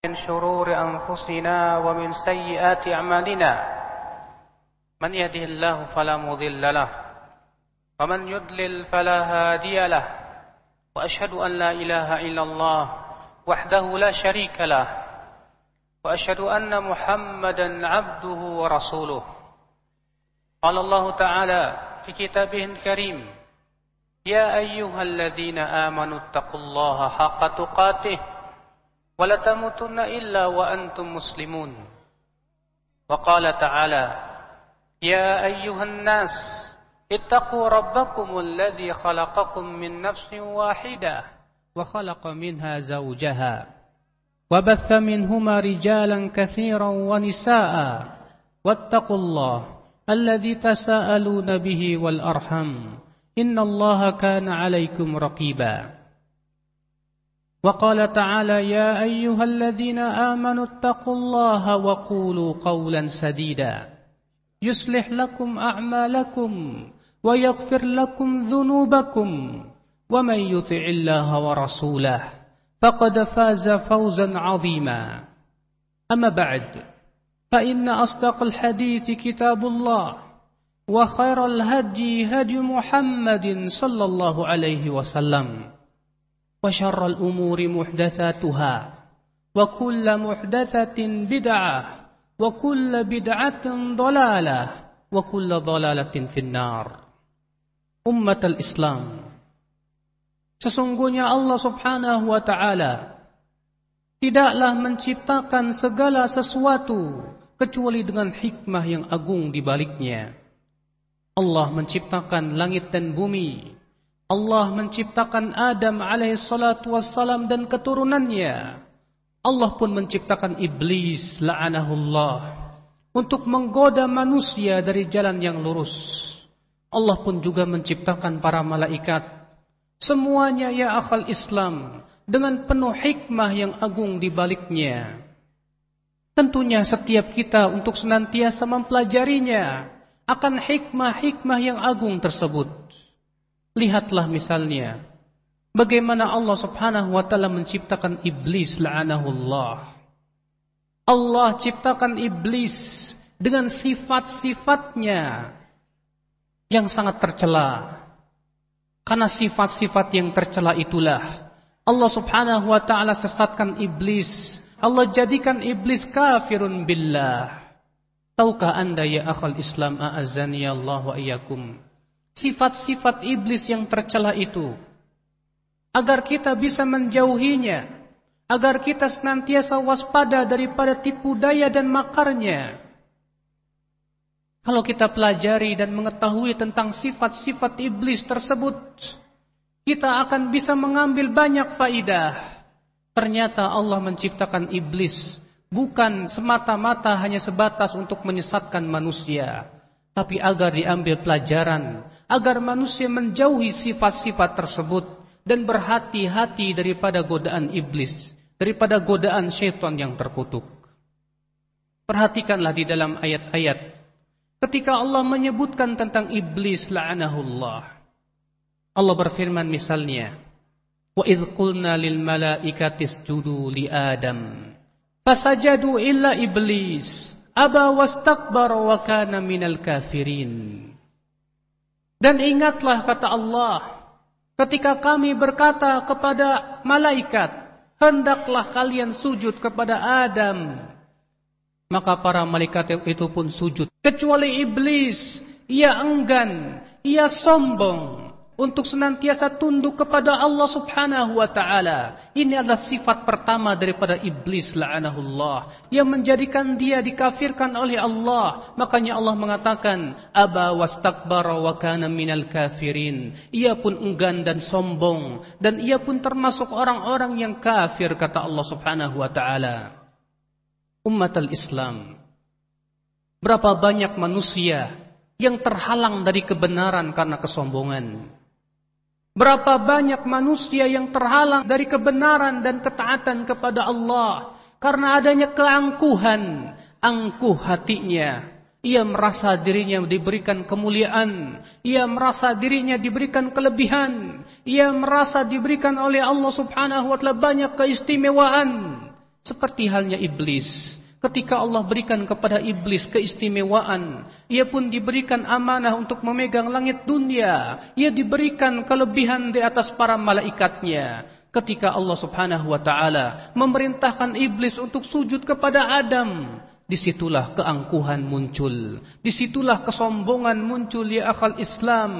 من شرور أنفسنا ومن سيئات أعمالنا من يهده الله فلا مضل له ومن يضلل فلا هادي له وأشهد أن لا إله إلا الله وحده لا شريك له وأشهد أن محمدا عبده ورسوله. قال الله تعالى في كتابه الكريم: يا أيها الذين آمنوا اتقوا الله حق تقاته ولا تموتن إلا وأنتم مسلمون. وقال تعالى: يا أيها الناس اتقوا ربكم الذي خلقكم من نفس واحدة وخلق منها زوجها وبث منهما رجالا كثيرا ونساء واتقوا الله الذي تساءلون به والأرحم إن الله كان عليكم رقيبا. وقال تعالى: يا أيها الذين آمنوا اتقوا الله وقولوا قولا سديدا يصلح لكم أعمالكم ويغفر لكم ذنوبكم ومن يطع الله ورسوله فقد فاز فوزا عظيما. أما بعد، فإن أصدق الحديث كتاب الله وخير الهدي هدي محمد صلى الله عليه وسلم وشر الأمور محدثاتها وكل محدثة بدعة وكل بدعة ضلالة وكل ضلالة في النار. Ummat al-Islam, sesungguhnya Allah subhanahu wa ta'ala tidaklah menciptakan segala sesuatu kecuali dengan hikmah yang agung di baliknya. Allah menciptakan langit dan bumi. Allah menciptakan Adam alaihissalatu wassalam dan keturunannya. Allah pun menciptakan iblis la'anahullah untuk menggoda manusia dari jalan yang lurus. Allah pun juga menciptakan para malaikat. Semuanya ya akhal Islam dengan penuh hikmah yang agung di baliknya. Tentunya setiap kita untuk senantiasa mempelajarinya akan hikmah-hikmah yang agung tersebut. Lihatlah misalnya bagaimana Allah subhanahu wa ta'ala menciptakan iblis la'anahullah. Allah ciptakan iblis dengan sifat-sifatnya yang sangat tercela. Karena sifat-sifat yang tercela itulah Allah subhanahu wa ta'ala sesatkan iblis. Allah jadikan iblis kafirun billah. Tahukah anda ya akhal Islam a'azzani Allah wa iyyakum, sifat-sifat iblis yang tercela itu, agar kita bisa menjauhinya, agar kita senantiasa waspada daripada tipu daya dan makarnya. Kalau kita pelajari dan mengetahui tentang sifat-sifat iblis tersebut, kita akan bisa mengambil banyak faidah. Ternyata Allah menciptakan iblis bukan semata-mata hanya sebatas untuk menyesatkan manusia, tapi agar diambil pelajaran, agar manusia menjauhi sifat-sifat tersebut dan berhati-hati daripada godaan iblis, daripada godaan syaitan yang terkutuk. Perhatikanlah di dalam ayat-ayat ketika Allah menyebutkan tentang iblis la'anahullah. Allah berfirman misalnya, wa idh qulna lil malaikati isjudu li Adam fasajadu illa iblis aba wastakbara wa kana minal kafirin. Dan ingatlah kata Allah, ketika kami berkata kepada malaikat, hendaklah kalian sujud kepada Adam, maka para malaikat itu pun sujud, kecuali iblis. Ia enggan, ia sombong untuk senantiasa tunduk kepada Allah subhanahu wa ta'ala. Ini adalah sifat pertama daripada iblis la'anahullah, yang menjadikan dia dikafirkan oleh Allah. Makanya Allah mengatakan, aba wastakbara wa kana minal kafirin. Ia pun enggan dan sombong, dan ia pun termasuk orang-orang yang kafir, kata Allah subhanahu wa ta'ala. Ummat al-Islam, berapa banyak manusia yang terhalang dari kebenaran karena kesombongan. Berapa banyak manusia yang terhalang dari kebenaran dan ketaatan kepada Allah karena adanya keangkuhan, angkuh hatinya. Ia merasa dirinya diberikan kemuliaan, ia merasa dirinya diberikan kelebihan, ia merasa diberikan oleh Allah subhanahu wa ta'ala banyak keistimewaan. Seperti halnya iblis. Ketika Allah berikan kepada iblis keistimewaan, ia pun diberikan amanah untuk memegang langit dunia. Ia diberikan kelebihan di atas para malaikatnya. Ketika Allah subhanahu wa ta'ala memerintahkan iblis untuk sujud kepada Adam, disitulah keangkuhan muncul. Disitulah kesombongan muncul ya akhal Islam.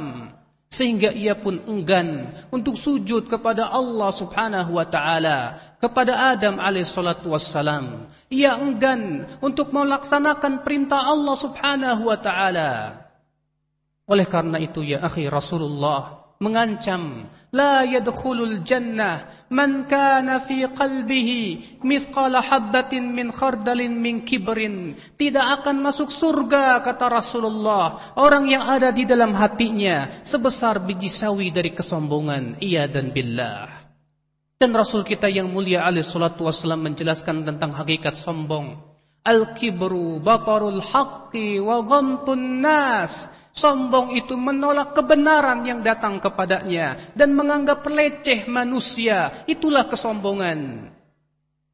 Sehingga ia pun enggan untuk sujud kepada Allah subhanahu wa ta'ala, kepada Adam alaihissalatu wassalam. Ia enggan untuk melaksanakan perintah Allah subhanahu wa ta'ala. Oleh karena itu ya akhi, Rasulullah mengancam, la yadkhulul jannah man kana fi qalbihi mithqala habbatin min khardalin min kibrin. Tidak akan masuk surga, kata Rasulullah, orang yang ada di dalam hatinya sebesar biji sawi dari kesombongan. Iyadan billah. Dan Rasul kita yang mulia alaihi salatu wassalam menjelaskan tentang hakikat sombong. Al-kibru batarul haqqi wa ghamtun nas. Sombong itu menolak kebenaran yang datang kepadanya dan menganggap leceh manusia. Itulah kesombongan.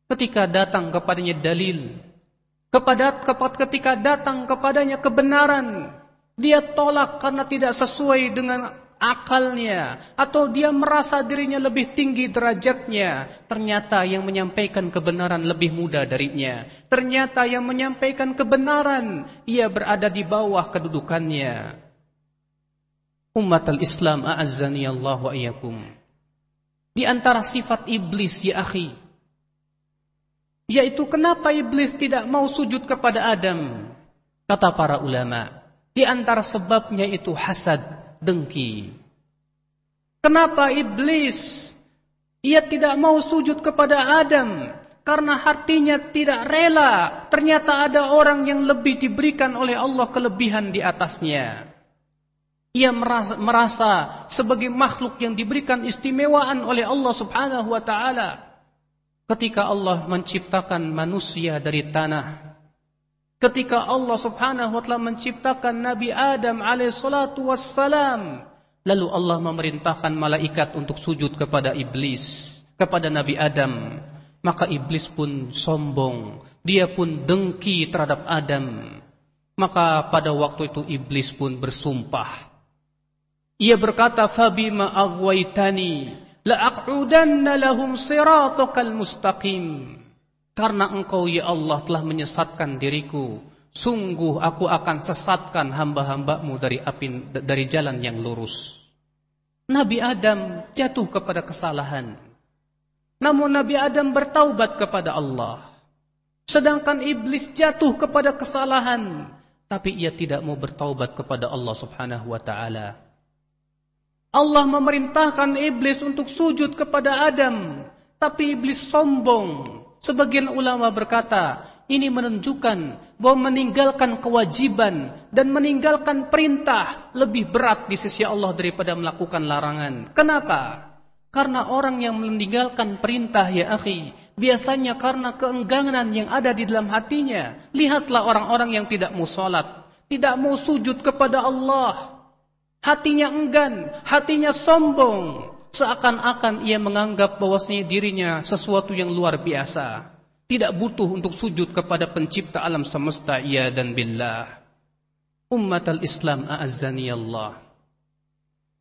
Ketika datang kepadanya dalil, ketika datang kepadanya kebenaran, dia tolak karena tidak sesuai dengan akalnya, atau dia merasa dirinya lebih tinggi derajatnya. Ternyata yang menyampaikan kebenaran lebih muda darinya. Ternyata yang menyampaikan kebenaran, ia berada di bawah kedudukannya. Ummatul Islam a'azzani Allah wa iyyakum. Di antara sifat iblis ya akhi, yaitu kenapa iblis tidak mau sujud kepada Adam? Kata para ulama, di antara sebabnya itu hasad, dengki. Kenapa iblis ia tidak mau sujud kepada Adam? Karena hatinya tidak rela. Ternyata ada orang yang lebih diberikan oleh Allah kelebihan di atasnya. Ia merasa sebagai makhluk yang diberikan istimewaan oleh Allah subhanahu wa ta'ala. Ketika Allah menciptakan manusia dari tanah, ketika Allah subhanahu wa ta'ala menciptakan Nabi Adam alaihissalatu wassalam, lalu Allah memerintahkan malaikat untuk sujud kepada iblis, kepada Nabi Adam. Maka iblis pun sombong, dia pun dengki terhadap Adam. Maka pada waktu itu iblis pun bersumpah. Ia berkata, "Fabima aghwaytani la'aq'udanna lahum siratakal mustaqim." Karena engkau ya Allah telah menyesatkan diriku, sungguh aku akan sesatkan hamba-hambamu dari jalan yang lurus. Nabi Adam jatuh kepada kesalahan. Namun Nabi Adam bertaubat kepada Allah. Sedangkan iblis jatuh kepada kesalahan, tapi ia tidak mau bertaubat kepada Allah subhanahu wa ta'ala. Allah memerintahkan iblis untuk sujud kepada Adam, tapi iblis sombong. Sebagian ulama berkata, ini menunjukkan bahwa meninggalkan kewajiban dan meninggalkan perintah lebih berat di sisi Allah daripada melakukan larangan. Kenapa? Karena orang yang meninggalkan perintah ya akhi, biasanya karena keengganan yang ada di dalam hatinya. Lihatlah orang-orang yang tidak mau salat, tidak mau sujud kepada Allah. Hatinya enggan, hatinya sombong. Seakan-akan ia menganggap bahwasanya dirinya sesuatu yang luar biasa. Tidak butuh untuk sujud kepada pencipta alam semesta, ia dan billah. Ummatul Islam a'azzani Allah.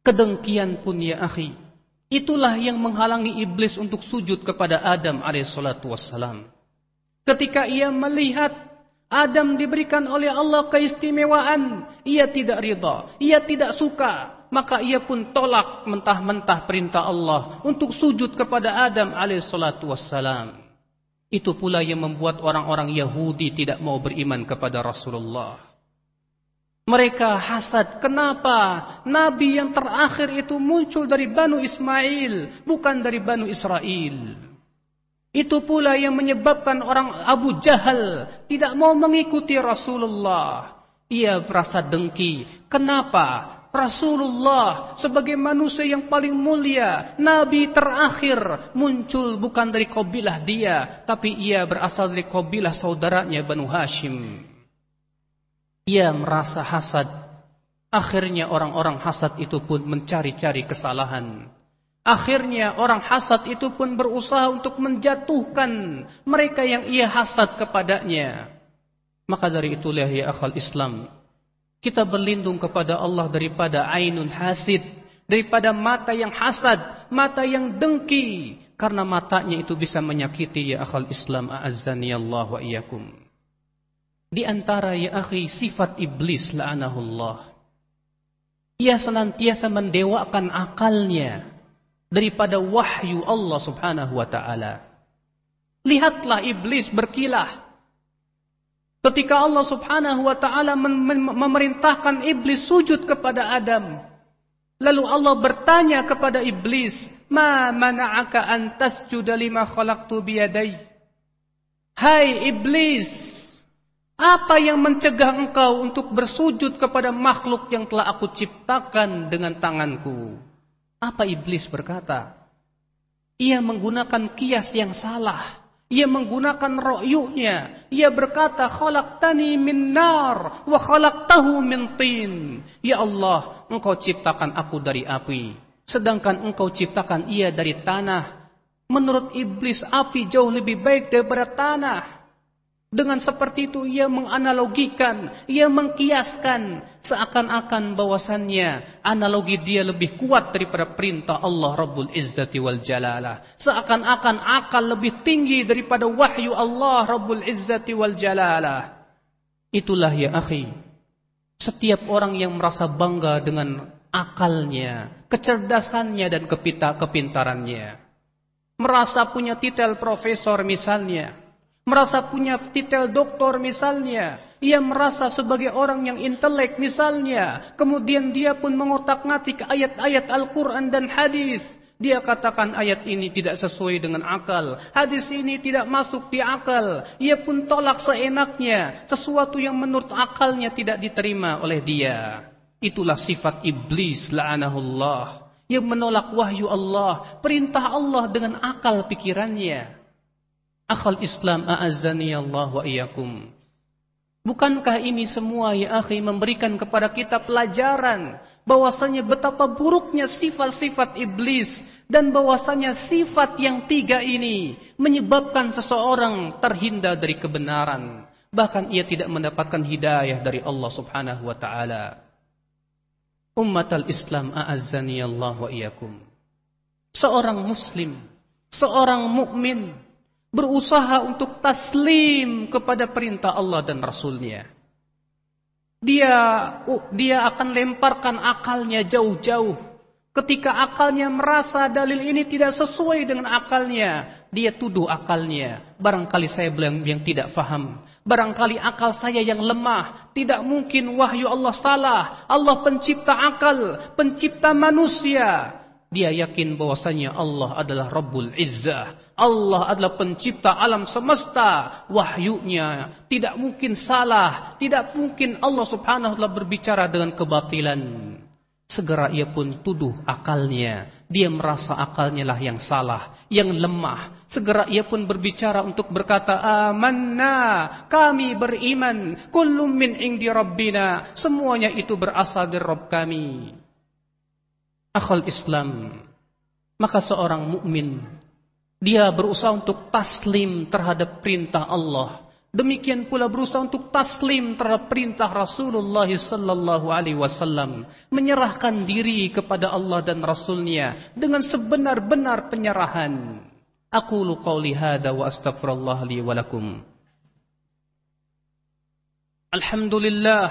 Kedengkian pun ya akhi, itulah yang menghalangi iblis untuk sujud kepada Adam alaihissalatu wassalam. Ketika ia melihat Adam diberikan oleh Allah keistimewaan, ia tidak ridha, ia tidak suka. Maka ia pun tolak mentah-mentah perintah Allah untuk sujud kepada Adam alaihissalatu wassalam. Itu pula yang membuat orang-orang Yahudi tidak mau beriman kepada Rasulullah. Mereka hasad, kenapa Nabi yang terakhir itu muncul dari Banu Ismail, bukan dari Banu Israel. Itu pula yang menyebabkan orang Abu Jahal tidak mau mengikuti Rasulullah. Ia merasa dengki, kenapa Rasulullah sebagai manusia yang paling mulia, Nabi terakhir muncul bukan dari kabilah dia, tapi ia berasal dari kabilah saudaranya Banu Hashim. Ia merasa hasad. Akhirnya orang-orang hasad itu pun mencari-cari kesalahan. Akhirnya orang hasad itu pun berusaha untuk menjatuhkan mereka yang ia hasad kepadanya. Maka dari itulah ya akhal Islam, kita berlindung kepada Allah daripada ainun hasid, daripada mata yang hasad, mata yang dengki, karena matanya itu bisa menyakiti ya akhal Islam, a'azzani Allah wa iyyakum. Di antara ya akhi sifat iblis la'anahullah, ia senantiasa mendewakan akalnya daripada wahyu Allah subhanahu wa ta'ala. Lihatlah iblis berkilah. Ketika Allah subhanahu wa ta'ala memerintahkan iblis sujud kepada Adam, lalu Allah bertanya kepada iblis, "Ma mana'aka an tasjuda lima khalaqtu biyadai?" Hai iblis, apa yang mencegah engkau untuk bersujud kepada makhluk yang telah aku ciptakan dengan tanganku? Apa iblis berkata? Ia menggunakan kias yang salah. Ia menggunakan ro'yunya. Ia berkata, "Khalaqtani min nar wa khalaqtahu min tin." Ya Allah, engkau ciptakan aku dari api, sedangkan engkau ciptakan ia dari tanah. Menurut iblis, api jauh lebih baik daripada tanah. Dengan seperti itu ia menganalogikan, ia mengkiaskan, seakan-akan bahwasannya analogi dia lebih kuat daripada perintah Allah Rabbul Izzati wal Jalalah. Seakan-akan akal lebih tinggi daripada wahyu Allah Rabbul Izzati wal Jalalah. Itulah ya akhi, setiap orang yang merasa bangga dengan akalnya, kecerdasannya dan kepintarannya, merasa punya titel profesor misalnya, merasa punya titel doktor misalnya, ia merasa sebagai orang yang intelek misalnya, kemudian dia pun mengotak-ngatik ayat-ayat Al-Quran dan hadis. Dia katakan ayat ini tidak sesuai dengan akal, hadis ini tidak masuk di akal. Ia pun tolak seenaknya, sesuatu yang menurut akalnya tidak diterima oleh dia. Itulah sifat iblis la'anahullah, yang menolak wahyu Allah, perintah Allah dengan akal pikirannya. Akhal Islam, a'azzani Allah wa iyyakum. Bukankah ini semua ya akhi memberikan kepada kita pelajaran bahwasanya betapa buruknya sifat-sifat iblis, dan bahwasanya sifat yang tiga ini menyebabkan seseorang terhindar dari kebenaran, bahkan ia tidak mendapatkan hidayah dari Allah subhanahu wa ta'ala. Ummatal Islam, a'azzani Allah wa iyyakum. Seorang muslim, seorang mukmin berusaha untuk taslim kepada perintah Allah dan Rasulnya. Dia akan lemparkan akalnya jauh-jauh. Ketika akalnya merasa dalil ini tidak sesuai dengan akalnya, dia tuduh akalnya. Barangkali saya yang tidak faham. Barangkali akal saya yang lemah. Tidak mungkin wahyu Allah salah. Allah pencipta akal, pencipta manusia. Dia yakin bahwasanya Allah adalah Rabbul Izzah. Allah adalah pencipta alam semesta. Wahyunya tidak mungkin salah. Tidak mungkin Allah subhanahu wa ta'ala berbicara dengan kebatilan. Segera ia pun tuduh akalnya. Dia merasa akalnya lah yang salah, yang lemah. Segera ia pun berbicara untuk berkata, "Amanna, kami beriman. Kullum min indi rabbina." Semuanya itu berasal dari Rabb kami. Akhal Islam, maka seorang mukmin dia berusaha untuk taslim terhadap perintah Allah. Demikian pula berusaha untuk taslim terhadap perintah Rasulullah sallallahu alaihi wasallam, menyerahkan diri kepada Allah dan Rasulnya dengan sebenar-benar penyerahan. Aqulu qauli hada wa astaghfirullah li wa lakum. Alhamdulillah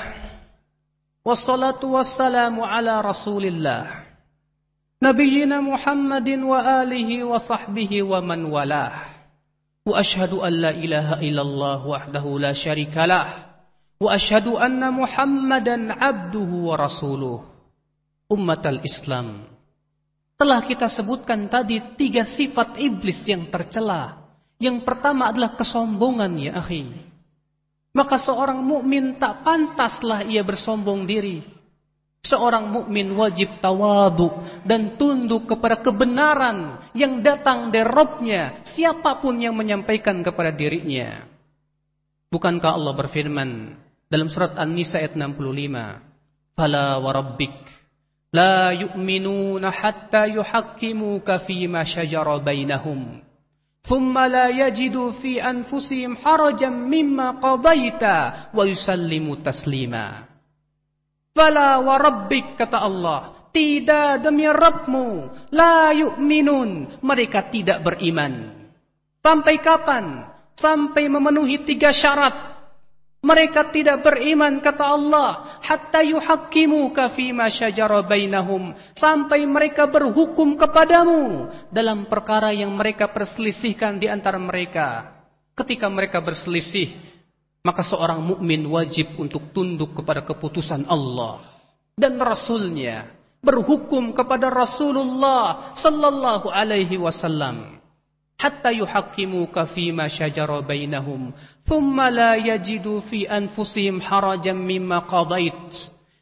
wassalatu wassalamu ala Rasulillah Nabiyyina Muhammadin wa alihi wa sahbihi wa man walah. Wa ashhadu an la ilaha illallah wahdahu la syarika lah. Wa ashhadu anna Muhammadan abduhu wa rasuluh. Ummatal Islam, telah kita sebutkan tadi tiga sifat iblis yang tercela. Yang pertama adalah kesombongan ya akhi. Maka seorang mukmin tak pantaslah ia bersombong diri. Seorang mukmin wajib tawadu dan tunduk kepada kebenaran yang datang dari Rabb-Nya, siapapun yang menyampaikan kepada dirinya. Bukankah Allah berfirman dalam surat An-Nisa ayat 65, "Fala wa rabbik La yu'minuna hatta yuhakkimuka fima shajara bainahum. Thumma la yajidu fi anfusihim harajan mimma qadaita wa yusallimu taslima. Fala wa rabbik, kata Allah, tidak demi Rabbmu, la yu'minun, mereka tidak beriman. Sampai kapan? Sampai memenuhi 3 syarat. Mereka tidak beriman, kata Allah, hatta yuhakkimuka fima syajara bainahum, sampai mereka berhukum kepadamu dalam perkara yang mereka perselisihkan di antara mereka. Ketika mereka berselisih, maka seorang mukmin wajib untuk tunduk kepada keputusan Allah dan Rasul-Nya, berhukum kepada Rasulullah sallallahu alaihi wasallam. Hatta yuhakkimuka fima syajara bainahum thumma la yajidu fi anfusihim harajan mimma qadait.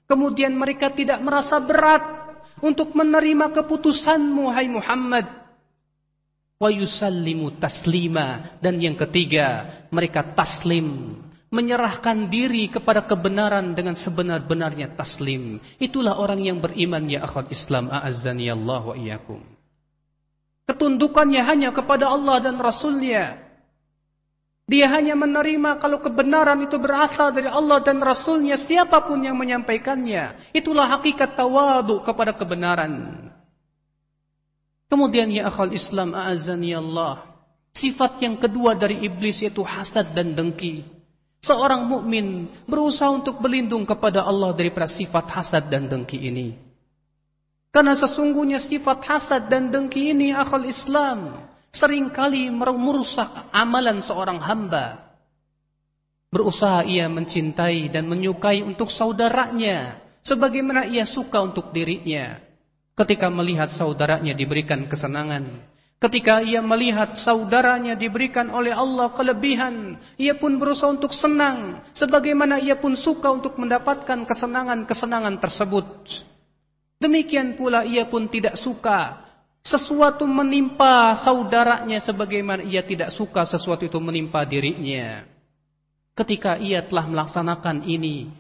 Kemudian mereka tidak merasa berat untuk menerima keputusanmu, hai Muhammad. Wa yusallimu taslima, dan yang ketiga, mereka taslim, menyerahkan diri kepada kebenaran dengan sebenar-benarnya taslim. Itulah orang yang beriman, ya akhwat Islam, a'azzani Allah wa iyyakum. Ketundukannya hanya kepada Allah dan Rasul-Nya. Dia hanya menerima kalau kebenaran itu berasal dari Allah dan Rasul-Nya, siapapun yang menyampaikannya. Itulah hakikat tawadu kepada kebenaran. Kemudian ya akhwal Islam, a'azzani Allah, sifat yang kedua dari iblis yaitu hasad dan dengki. Seorang mukmin berusaha untuk berlindung kepada Allah daripada sifat hasad dan dengki ini. Karena sesungguhnya sifat hasad dan dengki ini, akhwal Islam, seringkali merusak amalan seorang hamba. Berusaha ia mencintai dan menyukai untuk saudaranya sebagaimana ia suka untuk dirinya. Ketika melihat saudaranya diberikan kesenangan, ketika ia melihat saudaranya diberikan oleh Allah kelebihan, ia pun berusaha untuk senang sebagaimana ia pun suka untuk mendapatkan kesenangan-kesenangan tersebut. Demikian pula ia pun tidak suka sesuatu menimpa saudaranya sebagaimana ia tidak suka sesuatu itu menimpa dirinya. Ketika ia telah melaksanakan ini,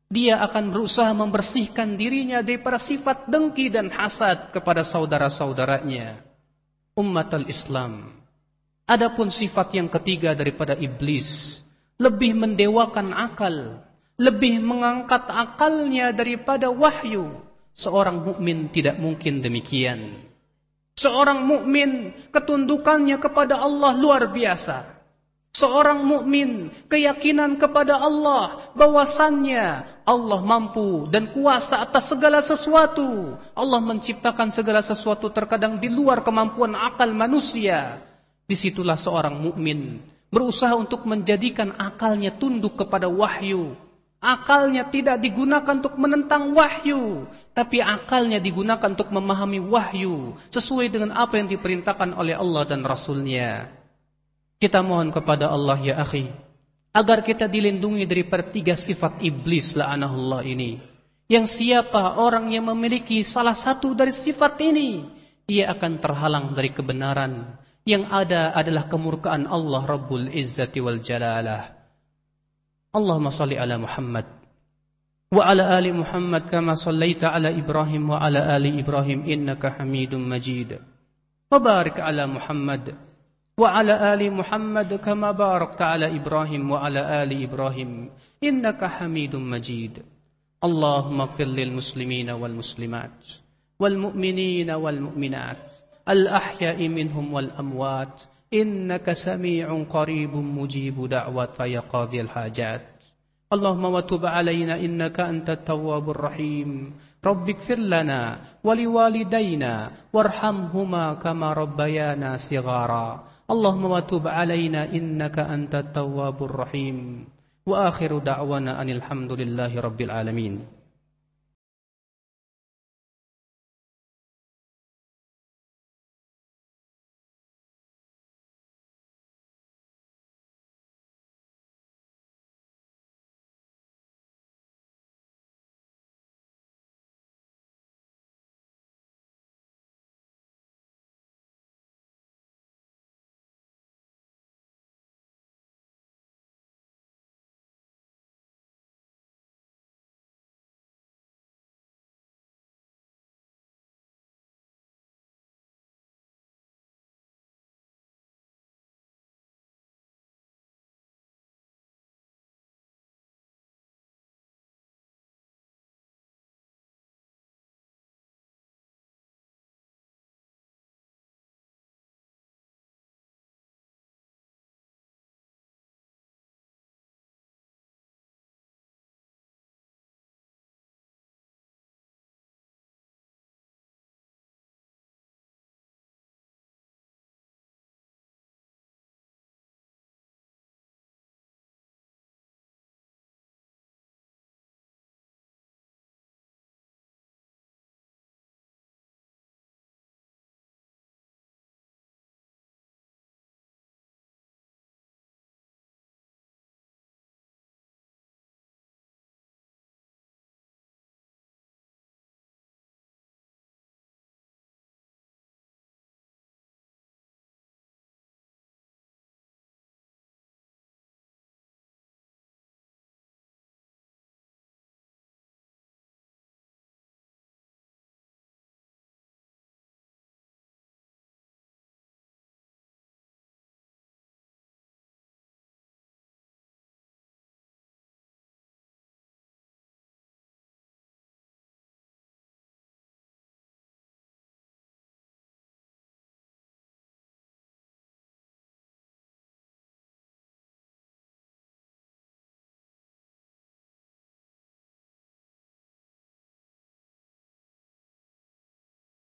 dia akan berusaha membersihkan dirinya daripada sifat dengki dan hasad kepada saudara-saudaranya. Ummatul Islam, adapun sifat yang ketiga daripada iblis, lebih mendewakan akal, lebih mengangkat akalnya daripada wahyu. Seorang mukmin tidak mungkin demikian. Seorang mukmin ketundukannya kepada Allah luar biasa. Seorang mukmin keyakinan kepada Allah bahwasannya Allah mampu dan kuasa atas segala sesuatu. Allah menciptakan segala sesuatu terkadang di luar kemampuan akal manusia. Disitulah seorang mukmin berusaha untuk menjadikan akalnya tunduk kepada wahyu. Akalnya tidak digunakan untuk menentang wahyu, tapi akalnya digunakan untuk memahami wahyu sesuai dengan apa yang diperintahkan oleh Allah dan Rasul-Nya. Kita mohon kepada Allah ya akhi, agar kita dilindungi dari 3 sifat iblis la'anahullah ini. Yang siapa orang yang memiliki salah satu dari sifat ini, ia akan terhalang dari kebenaran. Yang ada adalah kemurkaan Allah Rabbul Izzati wal Jalalah. Allahumma salli ala Muhammad wa ala ali Muhammad kama sallaita ala Ibrahim wa ala ali Ibrahim innaka Hamidum Majid. Wa barik ala Muhammad wa ala ali Muhammad kama barakta ala Ibrahim wa ala ali Ibrahim innaka Hamidum Majid. Allahumma ighfir lil muslimina wal muslimat wal mu'minina wal mu'minat al ahya'i minhum wal amwat. Innaka sami'un qaribun mujibu da'wat fa ya qadhil hajat. Allahumma wa tub 'alaina innaka antat tawwabur rahim. Rabbighfir lana wa liwalidayna warhamhuma kama rabbayana shighara. Allahumma wa tub 'alaina innaka antat tawwabur rahim. Wa akhiru da'wana anil hamdulillahi rabbil alamin.